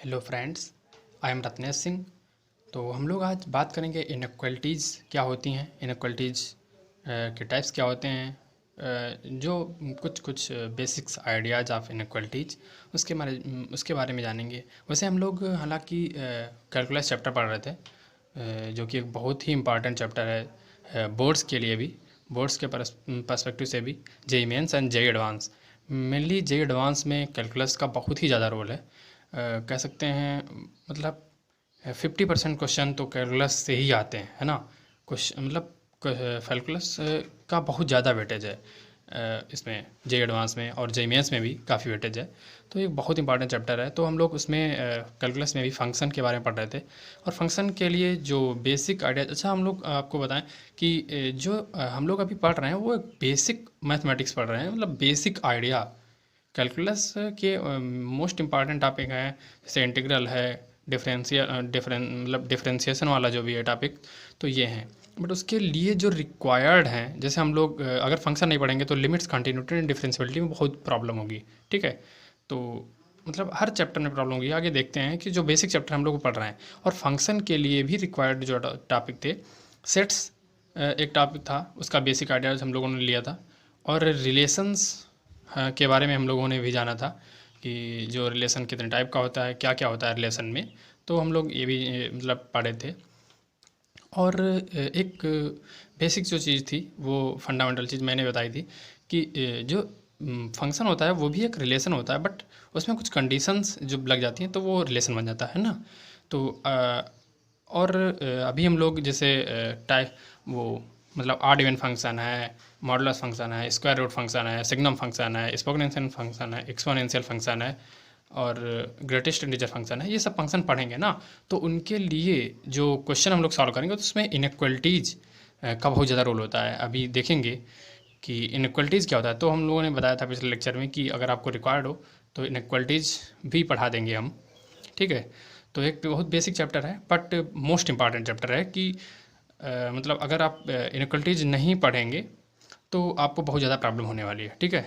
Hello friends, I am Ratnesh Singh. तो हम लोग आज बात करेंगे इनक्वलिटीज़ क्या होती हैं, इनक्वलिटीज़ के टाइप्स क्या होते हैं, जो कुछ कुछ बेसिक्स आइडियाज़ ऑफ इनक्वलिटीज़ उसके बारे में जानेंगे। वैसे हम लोग हालांकि कैलकुलस चैप्टर पढ़ रहे थे, जो कि एक बहुत ही इम्पॉर्टेंट चैप्टर है बोर्ड्स के लिए भी, बोर्ड्स के पर्सपेक्टिव से भी। JEE Mains and JEE Advance, mainly JEE Advance में कैलकुलस का बहुत ही ज़्यादा रोल है। कह सकते हैं मतलब 50% क्वेश्चन तो कैलकुलस से ही आते हैं, है ना। कुछ मतलब कैलकुलस का बहुत ज़्यादा वेटेज है इसमें, जे एडवांस में और जे मेंस में भी काफ़ी वेटेज है। तो ये बहुत इंपॉर्टेंट चैप्टर है। तो हम लोग उसमें कैलकुलस में भी फंक्शन के बारे में पढ़ रहे थे, और फंक्शन के लिए जो बेसिक आइडिया, अच्छा हम लोग आपको बताएं कि जो हम लोग अभी पढ़ रहे हैं वो एक बेसिक मैथमेटिक्स पढ़ रहे हैं, मतलब बेसिक आइडिया। कैलकुलस के मोस्ट इम्पॉर्टेंट टॉपिक हैं, जैसे इंटीग्रल है, डिफरेंशिएशन वाला जो भी है टॉपिक, तो ये हैं। बट उसके लिए जो रिक्वायर्ड हैं, जैसे हम लोग अगर फंक्शन नहीं पढ़ेंगे तो लिमिट्स, कंटिन्यूटी एंड डिफरेंशियबिलिटी में बहुत प्रॉब्लम होगी, ठीक है। तो मतलब हर चैप्टर में प्रॉब्लम होगी। आगे देखते हैं कि जो बेसिक चैप्टर हम लोग पढ़ रहे हैं, और फंक्शन के लिए भी रिक्वायर्ड जो टॉपिक थे, सेट्स एक टॉपिक था, उसका बेसिक आइडियाज हम लोगों ने लिया था। और रिलेशंस के बारे में हम लोगों ने भी जाना था कि जो रिलेशन कितने टाइप का होता है, क्या क्या होता है रिलेशन में। तो हम लोग ये भी मतलब पढ़े थे। और एक बेसिक जो चीज़ थी, वो फंडामेंटल चीज़ मैंने बताई थी कि जो फंक्शन होता है वो भी एक रिलेशन होता है, बट उसमें कुछ कंडीशंस जब लग जाती हैं तो वो रिलेशन बन जाता है ना। तो और अभी हम लोग जैसे टाइप वो मतलब ऑड इवन फंक्शन है, मॉडुलस फंक्शन है, स्क्वायर रूट फंक्शन है, सिग्नम फंक्शन है, एक्सपोनेंशियल फंक्शन है, एक्सपोनेंशियल फंक्शन है, और ग्रेटेस्ट इंटीजर फंक्शन है, ये सब फंक्शन पढ़ेंगे ना। तो उनके लिए जो क्वेश्चन हम लोग सॉल्व करेंगे तो उसमें इनक्वलिटीज़ का बहुत ज़्यादा रोल होता है। अभी देखेंगे कि इनक्वलिटीज़ क्या होता है। तो हम लोगों ने बताया था पिछले लेक्चर में कि अगर आपको रिक्वायर्ड हो तो इनक्वलिटीज़ भी पढ़ा देंगे हम, ठीक है। तो एक बहुत बेसिक चैप्टर है, बट मोस्ट इम्पॉर्टेंट चैप्टर है कि मतलब अगर आप इनक्वलिटीज़ नहीं पढ़ेंगे तो आपको बहुत ज़्यादा प्रॉब्लम होने वाली है, ठीक है।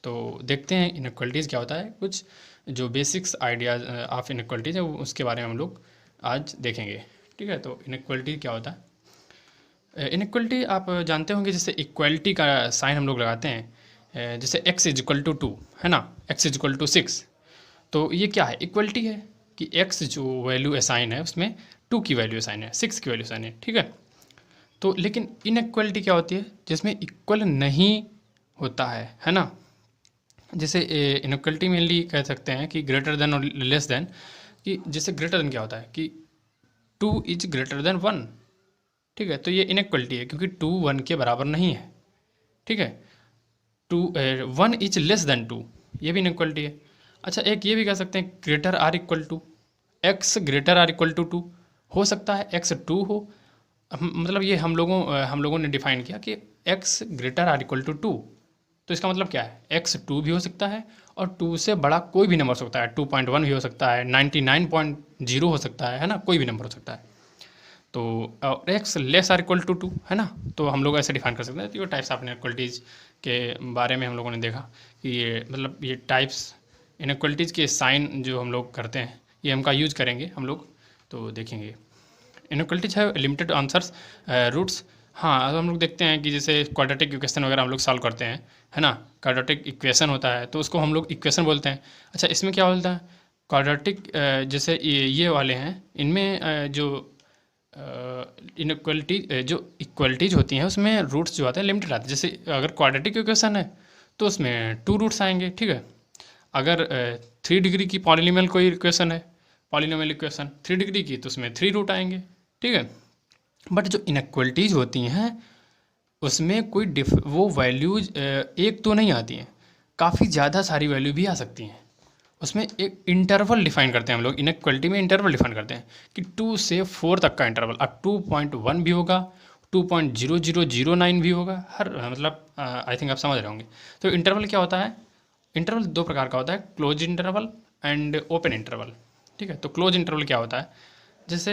तो देखते हैं इनक्वलिटीज़ क्या होता है, कुछ जो बेसिक्स आइडियाज़ ऑफ इनक्वलिटीज़ है उसके बारे में हम लोग आज देखेंगे, ठीक है। तो इनक्वलिटी क्या होता है। इनक्वलिटी आप जानते होंगे, जैसे इक्वलिटी का साइन हम लोग लगाते हैं, जैसे x इज इक्वल टू 2, है ना, x इज इक्वल टू 6। तो ये क्या है, इक्वलिटी है कि x जो वैल्यू असाइन है उसमें 2 की वैल्यू असाइन है, 6 की वैल्यू असाइन है, ठीक है। तो लेकिन इनक्वलिटी क्या होती है, जिसमें इक्वल नहीं होता है ना। जैसे इनक्वलिटी मेनली कह सकते हैं कि ग्रेटर देन और लेस देन, कि जैसे ग्रेटर देन क्या होता है कि 2 इज ग्रेटर देन 1, ठीक है। तो ये इनक्वलिटी है क्योंकि 2 1 के बराबर नहीं है, ठीक है। 2 1 इज लेस देन 2, ये भी इनक्वलिटी है। अच्छा, एक ये भी कह सकते हैं greater or equal to x, greater or equal to 2, हो सकता है एक्स 2 हो। मतलब ये हम लोगों ने डिफाइन किया कि x greater or equal to 2, तो इसका मतलब क्या है, एक्स 2 भी हो सकता है और 2 से बड़ा कोई भी नंबर हो सकता है, 2.1 भी हो सकता है, 99.0 हो सकता है ना, कोई भी नंबर हो सकता है। तो x less or equal to 2, है ना। तो हम लोग ऐसे डिफाइन कर सकते हैं। तो ये टाइप्स ऑफ इनक्वलिटीज़ के बारे में हम लोगों ने देखा कि ये मतलब ये टाइप्स इनक्वलिटीज़ के साइन जो हम लोग करते हैं, ये हमका यूज करेंगे हम लोग। तो देखेंगे इनक्वलिटीज है लिमिटेड आंसर्स रूट्स। हाँ, अब हम लोग देखते हैं कि जैसे क्वाड्रेटिक इक्वेशन वगैरह हम लोग सॉल्व करते हैं, है ना। क्वाड्रेटिक इक्वेशन होता है तो उसको हम लोग इक्वेशन बोलते हैं। अच्छा, इसमें क्या बोलता है, क्वाड्रेटिक जैसे ये वाले हैं, इनमें जो इनक्वलिटी जो इक्वलिटीज होती हैं उसमें रूट्स जो आते हैं लिमिटेड आते हैं। जैसे अगर क्वाड्रेटिक इक्वेशन है तो उसमें 2 रूट्स आएंगे, ठीक है। अगर 3 डिग्री की पॉलिनोमियल कोई इक्वेशन है, पॉलिनोमियल इक्वेशन 3 डिग्री की, तो उसमें 3 रूट आएंगे, ठीक है। बट जो इनक्वलिटीज होती हैं उसमें कोई वो वैल्यूज एक तो नहीं आती हैं, काफ़ी ज़्यादा सारी वैल्यू भी आ सकती हैं। उसमें एक इंटरवल डिफाइन करते हैं हम लोग, इनक्वलिटी में इंटरवल डिफाइन करते हैं कि 2 से 4 तक का इंटरवल। अब 2.1 भी होगा, 2.0009 भी होगा, हर मतलब आई थिंक आप समझ रहे होंगे। तो इंटरवल क्या होता है, इंटरवल 2 प्रकार का होता है, close interval and open interval, ठीक है। तो क्लोज इंटरवल क्या होता है, जैसे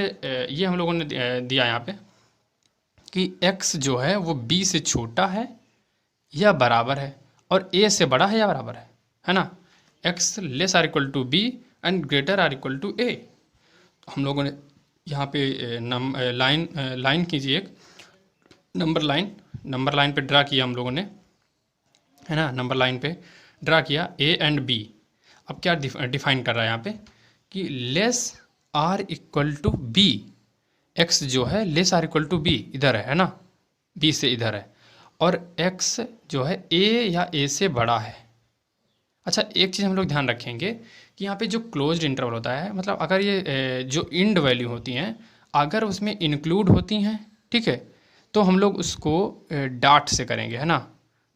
ये हम लोगों ने दिया यहाँ पे कि x जो है वो b से छोटा है या बराबर है, और a से बड़ा है या बराबर है ना। x less or equal to b and greater or equal to a. हम लोगों ने यहाँ पे लाइन कीजिए, एक नंबर लाइन पे ड्रा किया हम लोगों ने, है ना, नंबर लाइन पे ड्रा किया ए एंड बी। अब क्या डिफाइन कर रहा है यहाँ पे कि less or equal to b, x जो है less or equal to b इधर है ना, बी से इधर है, और एक्स जो है ए या ए से बड़ा है। अच्छा, एक चीज़ हम लोग ध्यान रखेंगे कि यहाँ पे जो क्लोज्ड इंटरवल होता है, मतलब अगर ये जो इंड वैल्यू होती हैं अगर उसमें इंक्लूड होती हैं, ठीक है, तो हम लोग उसको डाट से करेंगे, है ना,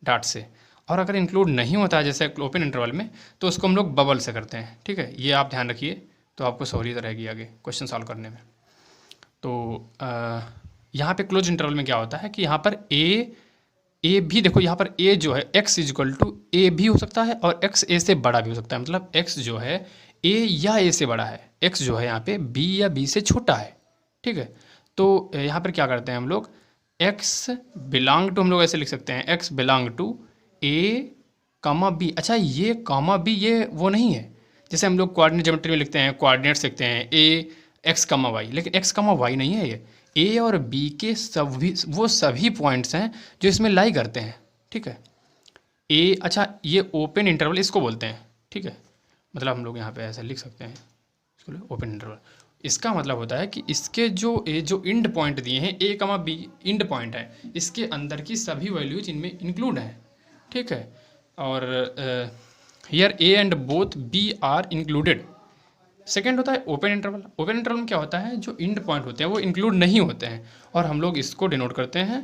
डाट से। और अगर इंक्लूड नहीं होता है जैसे ओपन इंटरवल में, तो उसको हम लोग बबल से करते हैं, ठीक है। ये आप ध्यान रखिए, तो आपको सहूलियत रहेगी आगे क्वेश्चन सॉल्व करने में। तो यहाँ पे क्लोज इंटरवल में क्या होता है कि यहाँ पर ए भी देखो, यहाँ पर ए जो है x इजक्वल टू ए भी हो सकता है और x ए से बड़ा भी हो सकता है, मतलब x जो है a या a से बड़ा है, x जो है यहाँ पे b या b से छोटा है, ठीक है। तो यहाँ पर क्या करते हैं हम लोग, x बिलोंग टू, हम लोग ऐसे लिख सकते हैं x belong to a comma b। अच्छा, ये कामा b ये वो नहीं है जैसे हम लोग कोऑर्डिनेट ज्योमेट्री में लिखते हैं, कोऑर्डिनेट्स लिखते हैं a x कामा y, लेकिन x कामा y नहीं है, ये ए और बी के सभी पॉइंट्स हैं जो इसमें लाई करते हैं, ठीक है। ए, अच्छा, ये ओपन इंटरवल इसको बोलते हैं, ठीक है, मतलब हम लोग यहाँ पे ऐसा लिख सकते हैं इसको ओपन इंटरवल। इसका मतलब होता है कि इसके जो इंड पॉइंट दिए हैं ए कमा बी इंड पॉइंट है, इसके अंदर की सभी वैल्यूज इनमें इंक्लूड हैं, ठीक है। और here a and both b are included. Second होता है ओपन इंटरवल। ओपन इंटरवल में क्या होता है, जो इंड पॉइंट होते हैं वो इंक्लूड नहीं होते हैं, और हम लोग इसको डिनोट करते हैं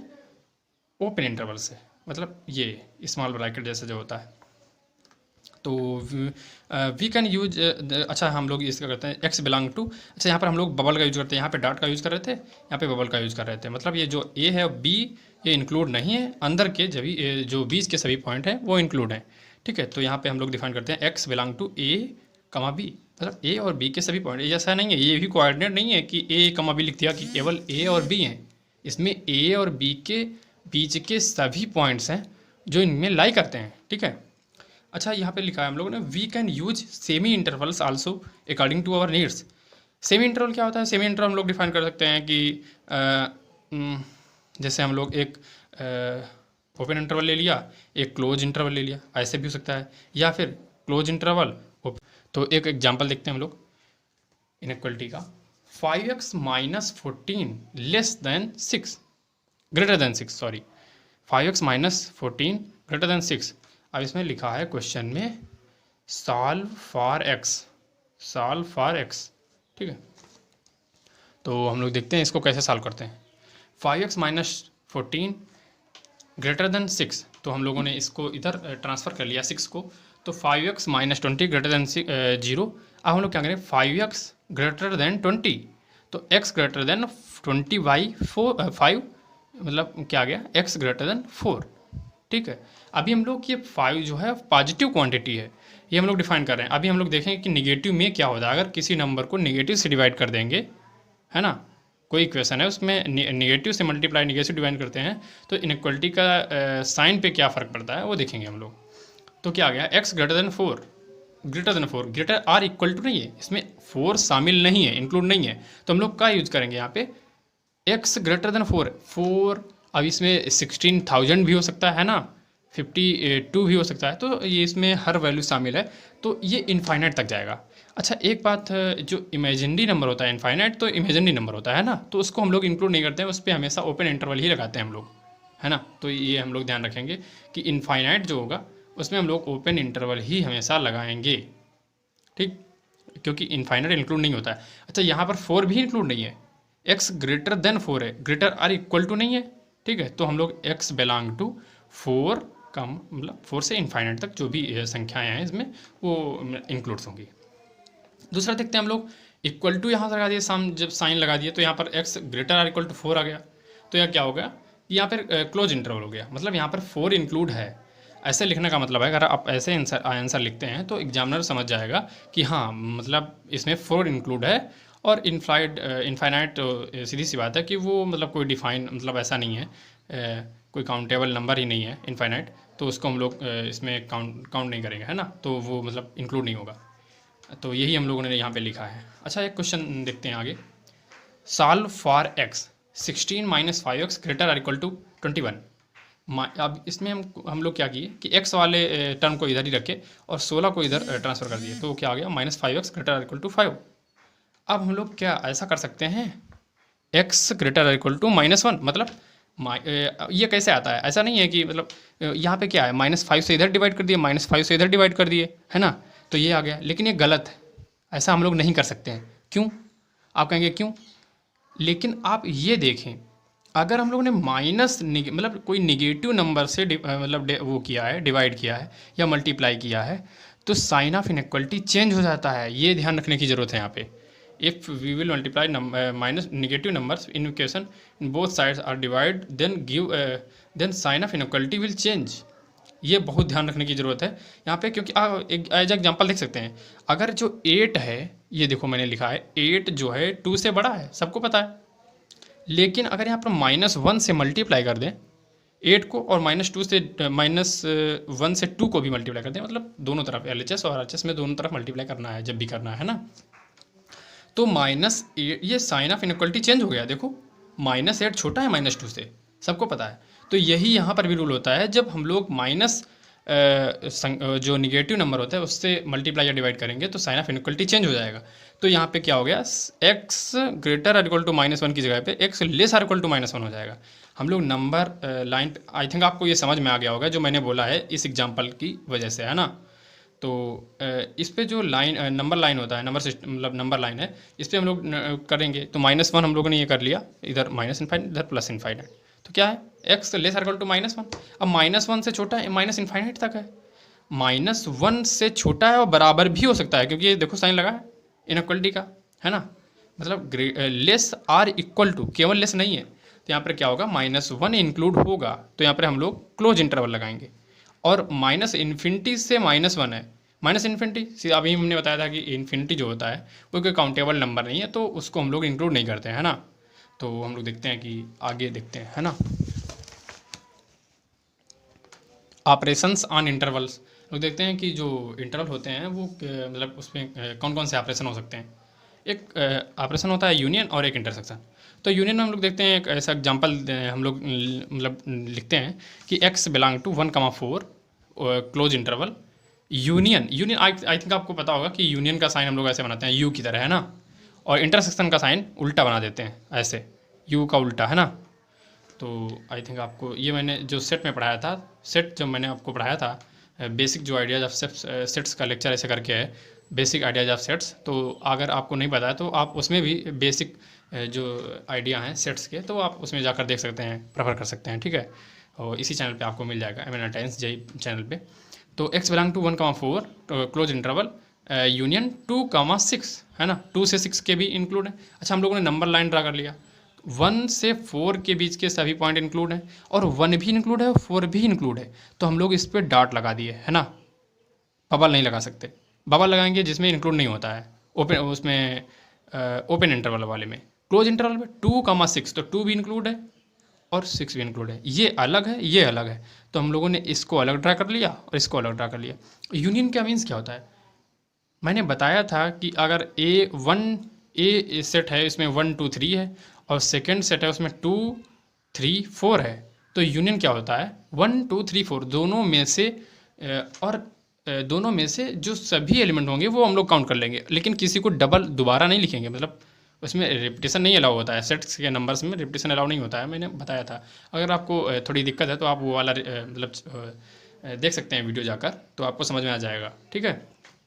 ओपन इंटरवल से, मतलब ये स्मॉल ब्रैकेट जैसा जो होता है। तो वी कैन यूज, अच्छा, हम लोग इसका करते हैं एक्स बिलोंग टू, अच्छा, यहाँ पर हम लोग बबल का यूज़ करते हैं, यहाँ पे डॉट का यूज़ कर रहे थे, यहाँ पे बबल का यूज़ कर रहे थे, मतलब ये जो ए है बी ये इंक्लूड नहीं है, अंदर के जो बीच के सभी पॉइंट हैं वो इंक्लूड हैं, ठीक है। तो यहाँ पे हम लोग डिफाइन करते हैं एक्स बिलोंग टू ए कमा बी, मतलब ए और बी के सभी पॉइंट। ये ऐसा नहीं है, ये भी कोऑर्डिनेट नहीं है कि ए कमा बी लिख दिया कि केवल ए और बी हैं, इसमें ए और बी के बीच के सभी पॉइंट्स हैं जो इनमें लाई करते हैं, ठीक है। अच्छा, यहाँ पे लिखा है हम लोगों ने we can use semi intervals also according to our needs. Semi interval क्या होता है, सेमी इंटरवल हम लोग डिफाइन कर सकते हैं कि जैसे हम लोग एक ओपन इंटरवल ले लिया, एक क्लोज इंटरवल ले लिया, ऐसे भी हो सकता है, या फिर क्लोज इंटरवल। तो एक एग्जांपल देखते हैं हम लोग इनइक्वलिटी का, 5x minus 14 less than 6 greater than 6, sorry 5x minus 14 greater than 6। अब इसमें लिखा है क्वेश्चन में सॉल्व फॉर x, ठीक है। तो हम लोग देखते हैं इसको कैसे सॉल्व करते हैं। 5x माइनस 14 ग्रेटर देन 6, तो हम लोगों ने इसको इधर ट्रांसफ़र कर लिया 6 को, तो 5x माइनस 20 ग्रेटर देन 0। अब हम लोग क्या करें, 5x ग्रेटर देन 20, तो x ग्रेटर देन 20/5, मतलब क्या आ गया, x ग्रेटर देन 4, ठीक है। अभी हम लोग ये 5 जो है पॉजिटिव क्वांटिटी है, ये हम लोग डिफाइन कर रहे हैं। अभी हम लोग देखेंगे कि निगेटिव में क्या होता है, अगर किसी नंबर को निगेटिव से डिवाइड कर देंगे, है ना, कोई इक्वेशन है उसमें निगेटिव से मल्टीप्लाई निगेटिव डिवाइड करते हैं, तो इनइक्वलिटी का साइन पे क्या फ़र्क पड़ता है वो देखेंगे हम लोग। तो क्या आ गया, x greater than 4, greater or equal to नहीं है, इसमें 4 शामिल नहीं है, इंक्लूड नहीं है, तो हम लोग क्या यूज़ करेंगे यहाँ पे, x ग्रेटर देन 4। अब इसमें 16,000 भी हो सकता है ना, 52 भी हो सकता है, तो ये इसमें हर वैल्यू शामिल है, तो ये इनफाइनाइट तक जाएगा। अच्छा, एक बात, जो इमेजिनरी नंबर होता है इनफाइनाइट, तो इमेजिनरी नंबर होता है ना, तो उसको हम लोग इंक्लूड नहीं करते हैं, उस पर हमेशा ओपन इंटरवल ही लगाते हैं हम लोग, है ना। तो ये हम लोग ध्यान रखेंगे कि इनफाइनाइट जो होगा उसमें हम लोग ओपन इंटरवल ही हमेशा लगाएंगे, ठीक, क्योंकि इनफाइनाइट इंक्लूड नहीं होता है। अच्छा, यहाँ पर 4 भी इंक्लूड नहीं है, x ग्रेटर देन 4 है, ग्रेटर आर इक्वल टू नहीं है, ठीक है। तो हम लोग x बिलोंग टू 4 का मतलब 4 से इनफाइनाइट तक जो भी संख्याएं हैं इसमें वो इंक्लूड्स होंगी। दूसरा देखते हैं हम लोग, इक्वल टू यहाँ से लगा दिए, जब साइन लगा दिए तो यहाँ पर x greater or equal to 4 आ गया, तो यह क्या हो गया, यहाँ पर क्लोज इंटरवल हो गया, मतलब यहाँ पर 4 इंक्लूड है। ऐसे लिखने का मतलब है, अगर आप ऐसे आंसर लिखते हैं तो एग्जामिनर समझ जाएगा कि हाँ, मतलब इसमें 4 इंक्लूड है, और इनफाइनाइट सीधी सी बात है कि वो मतलब कोई डिफाइन, मतलब ऐसा नहीं है, कोई काउंटेबल नंबर ही नहीं है इनफाइनाइट, तो उसको हम लोग इसमें काउंट नहीं करेंगे, है ना, तो वो मतलब इंक्लूड नहीं होगा। तो यही हम लोगों ने यहाँ पे लिखा है। अच्छा, एक क्वेश्चन देखते हैं आगे। Solve for x 16 minus 5x greater or equal to 21। अब इसमें हम लोग क्या किए कि x वाले टर्म को इधर ही रखे और 16 को इधर ट्रांसफर कर दिए, तो क्या आ गया -5x greater or equal to 5। अब हम लोग क्या ऐसा कर सकते हैं, x greater or equal to -1, मतलब ये कैसे आता है, ऐसा नहीं है कि मतलब यहाँ पे क्या है -5 से इधर डिवाइड कर दिए, -5 से इधर डिवाइड कर दिए, है ना, तो ये आ गया। लेकिन ये गलत है, ऐसा हम लोग नहीं कर सकते हैं। क्यों? आप कहेंगे क्यों? लेकिन आप ये देखें, अगर हम लोगों ने मतलब कोई निगेटिव नंबर से मतलब वो किया है, डिवाइड किया है या मल्टीप्लाई किया है, तो साइन ऑफ इनइक्वलिटी चेंज हो जाता है। ये ध्यान रखने की ज़रूरत है यहाँ पे। If we will multiply minus negative numbers in equation in both sides or divide then sign of inequality will change. ये बहुत ध्यान रखने की ज़रूरत है यहाँ पे, क्योंकि एक एज एग्जाम्पल देख सकते हैं। अगर जो 8 है, ये देखो मैंने लिखा है 8 जो है 2 से बड़ा है, सबको पता है। लेकिन अगर यहाँ पर -1 से मल्टीप्लाई कर दें 8 को, और -2 से -1 से 2 को भी मल्टीप्लाई कर दें, मतलब दोनों तरफ LHS और RHS में दोनों तरफ मल्टीप्लाई करना है जब भी करना है ना, तो -8, ये साइन ऑफ इनइक्वलिटी चेंज हो गया। देखो -8 छोटा है -2 से, सबको पता है। तो यही यहाँ पर भी रूल होता है, जब हम लोग जो निगेटिव नंबर होता है उससे मल्टीप्लाई या डिवाइड करेंगे तो साइन ऑफ इनइक्वलिटी चेंज हो जाएगा। तो यहाँ पे क्या हो गया, x greater or equal to -1 की जगह पे x less or equal to -1 हो जाएगा। हम लोग नंबर लाइन पे, आई थिंक आपको ये समझ में आ गया होगा जो मैंने बोला है इस एग्जाम्पल की वजह से, है ना। तो इस पे जो लाइन नंबर लाइन होता है, नंबर सिस्टम मतलब नंबर लाइन है, इस पर हम लोग करेंगे तो -1 हम लोगों ने ये कर लिया, इधर -∞ इधर +∞। तो क्या है, x less or equal to -1। अब -1 से छोटा है, -∞ तक है, -1 से छोटा है और बराबर भी हो सकता है, क्योंकि ये देखो साइन लगा है इनइक्वलिटी का, है ना। मतलब लेस आर इक्वल टू, केवल लेस नहीं है, तो यहाँ पर क्या होगा, -1 इंक्लूड होगा, तो यहाँ पर हम लोग क्लोज इंटरवल लगाएंगे। और -∞ से -1 है, -∞ अभी हमने बताया था कि इन्फिनिटी जो होता है वो कोई काउंटेबल नंबर नहीं है, तो उसको हम लोग इंक्लूड नहीं करते हैं, है ना। तो हम लोग देखते हैं कि आगे देखते हैं, है ना। ऑपरेशंस ऑन इंटरवल्स, लोग देखते हैं कि जो इंटरवल होते हैं वो मतलब उसमें कौन कौन से ऑपरेशन हो सकते हैं। एक ऑपरेशन होता है यूनियन और एक इंटरसेक्शन। तो यूनियन में हम लोग देखते हैं, एक ऐसा एग्जांपल हम लोग मतलब लिखते हैं कि x belong to 1,4 close interval union I think आपको पता होगा कि यूनियन का साइन हम लोग ऐसे बनाते हैं यू की तरह, है ना। और इंटरसेक्शन का साइन उल्टा बना देते हैं, ऐसे यू का उल्टा, है ना। तो आई थिंक आपको ये मैंने जो सेट में पढ़ाया था, सेट जब मैंने आपको पढ़ाया था, बेसिक जो आइडियाज़ ऑफ सेट्स का लेक्चर ऐसे करके है, बेसिक आइडियाज़ ऑफ सेट्स। तो अगर आपको नहीं पता है तो आप उसमें भी बेसिक जो आइडिया हैं सेट्स के, तो आप उसमें जाकर देख सकते हैं, प्रेफर कर सकते हैं, ठीक है। और इसी चैनल पे आपको मिल जाएगा, MN JEE चैनल पे। तो x belong to 1,4 close interval union 2,6, है ना, 2 से 6 के भी इंक्लूड है। अच्छा, हम लोगों ने नंबर लाइन ड्रा कर लिया, 1 से 4 के बीच के सभी पॉइंट इंक्लूड हैं, और 1 भी इंक्लूड है और 4 भी इंक्लूड है, तो हम लोग इस पर डॉट लगा दिए, है ना। बबल नहीं लगा सकते, बबल लगाएंगे जिसमें इंक्लूड नहीं होता है, ओपन उसमें ओपन इंटरवल वाले में। क्लोज इंटरवल में 2,6, तो 2 भी इंक्लूड है और 6 भी इंक्लूड है, ये अलग है ये अलग है, तो हम लोगों ने इसको अलग ड्रा कर लिया और इसको अलग ड्रा कर लिया। यूनियन का मीन्स क्या होता है, मैंने बताया था कि अगर ए सेट है, इसमें 1 2 3 है, और सेकेंड सेट है उसमें 2 3 4 है, तो यूनियन क्या होता है 1 2 3 4 दोनों में से दोनों में से जो सभी एलिमेंट होंगे वो हम लोग काउंट कर लेंगे, लेकिन किसी को डबल दोबारा नहीं लिखेंगे, मतलब उसमें रिपीटेशन नहीं अलाउ होता है, सेट्स के नंबर्स में रिपीटेशन अलाउ नहीं होता है, मैंने बताया था। अगर आपको थोड़ी दिक्कत है तो आप वो वाला मतलब देख सकते हैं वीडियो जाकर, तो आपको समझ में आ जाएगा, ठीक है।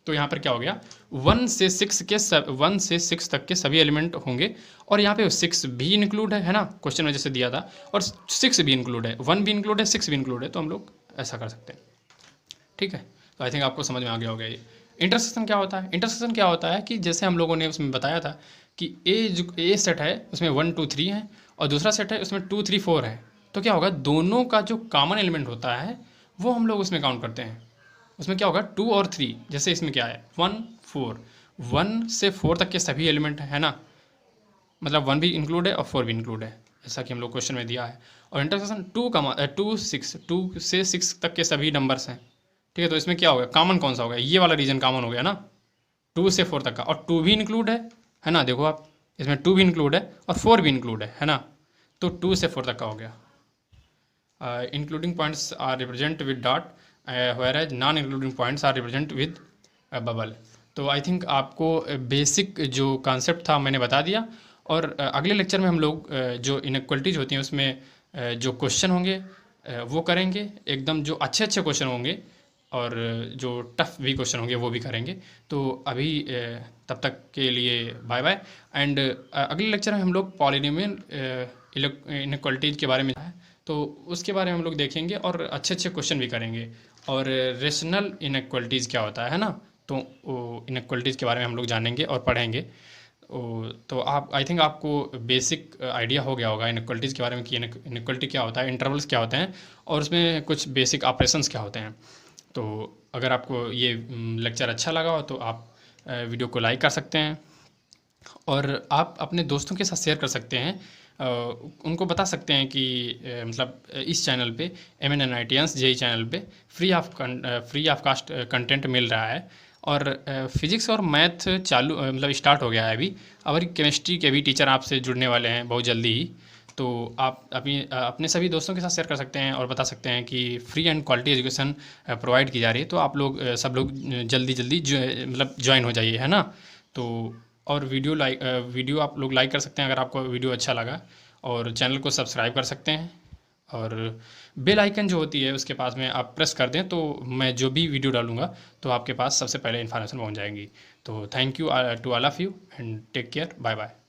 तो यहाँ पर क्या हो गया, 1 से 6 तक के सभी एलिमेंट होंगे, और यहाँ पे 6 भी इंक्लूड है ना, क्वेश्चन में जैसे दिया था, और 6 भी इंक्लूड है, 1 भी इंक्लूड है, 6 भी इंक्लूड है, तो हम लोग ऐसा कर सकते हैं, ठीक है। तो आई थिंक आपको समझ में आ गया होगा ये। इंटरसेक्शन क्या होता है, इंटरसेक्शन क्या होता है कि जैसे हम लोगों ने उसमें बताया था कि ए सेट है उसमें 1 2 3 है, और दूसरा सेट है उसमें 2 3 4 है, तो क्या होगा, दोनों का जो कॉमन एलिमेंट होता है वो हम लोग उसमें काउंट करते हैं। उसमें क्या होगा 2 और 3, जैसे इसमें क्या है 1 4, 1 से 4 तक के सभी एलिमेंट है ना, मतलब 1 भी इंक्लूड है और 4 भी इंक्लूड है, जैसा कि हम लोग क्वेश्चन में दिया है। और इंटरसेक्शन 2 6, 2 से 6 तक के सभी नंबर्स हैं, ठीक है। तो इसमें क्या होगा, कॉमन कौन सा होगा, ये वाला रीजन कॉमन हो गया ना, 2 से 4 तक का, और 2 भी इंक्लूड है ना, देखो आप इसमें 2 भी इंक्लूड है और 4 भी इंक्लूड है ना, तो 2 से 4 तक का हो गया। Including points are represent with dot, whereas non including points are represent with bubble. तो आई थिंक आपको बेसिक जो कॉन्सेप्ट था मैंने बता दिया, और अगले लेक्चर में हम लोग जो इनक्वलिटीज़ होती हैं उसमें जो क्वेश्चन होंगे वो करेंगे, एकदम जो अच्छे अच्छे क्वेश्चन होंगे, और जो टफ भी क्वेश्चन होंगे वो भी करेंगे। तो अभी तब तक के लिए बाय बाय, एंड अगले लेक्चर में हम लोग पॉलिनोमियल इनक्वलिटीज़ के बारे में है, तो उसके बारे में हम लोग देखेंगे और अच्छे अच्छे क्वेश्चन भी करेंगे, और रेशनल इनक्वलिटीज़ क्या होता है ना, तो इनक्वलिटीज़ के बारे में हम लोग जानेंगे और पढ़ेंगे। तो आप आई थिंक आपको बेसिक आइडिया हो गया होगा इनक्वलिटीज़ के बारे में कि इनक्वलिटी क्या होता है, इंटरवल्स क्या होते हैं, और उसमें कुछ बेसिक ऑपरेशंस क्या होते हैं। तो अगर आपको ये लेक्चर अच्छा लगा हो तो आप वीडियो को लाइक कर सकते हैं, और आप अपने दोस्तों के साथ शेयर कर सकते हैं, उनको बता सकते हैं कि मतलब इस चैनल पे MNNITians JEE चैनल पे फ्री ऑफ कास्ट कंटेंट मिल रहा है, और फिजिक्स और मैथ चालू मतलब स्टार्ट हो गया है अभी, और केमिस्ट्री के भी टीचर आपसे जुड़ने वाले हैं बहुत जल्दी ही। तो आप अपने सभी दोस्तों के साथ शेयर कर सकते हैं और बता सकते हैं कि free and quality education provide की जा रही है, तो आप लोग सब लोग जल्दी जल्दी मतलब ज्वाइन हो जाइए, है ना। तो और वीडियो आप लोग लाइक कर सकते हैं अगर आपको वीडियो अच्छा लगा, और चैनल को सब्सक्राइब कर सकते हैं, और बेल आइकन जो होती है उसके पास में आप प्रेस कर दें, तो मैं जो भी वीडियो डालूंगा तो आपके पास सबसे पहले इन्फॉर्मेशन पहुंच जाएगी। तो thank you to all of you, and take care, bye bye.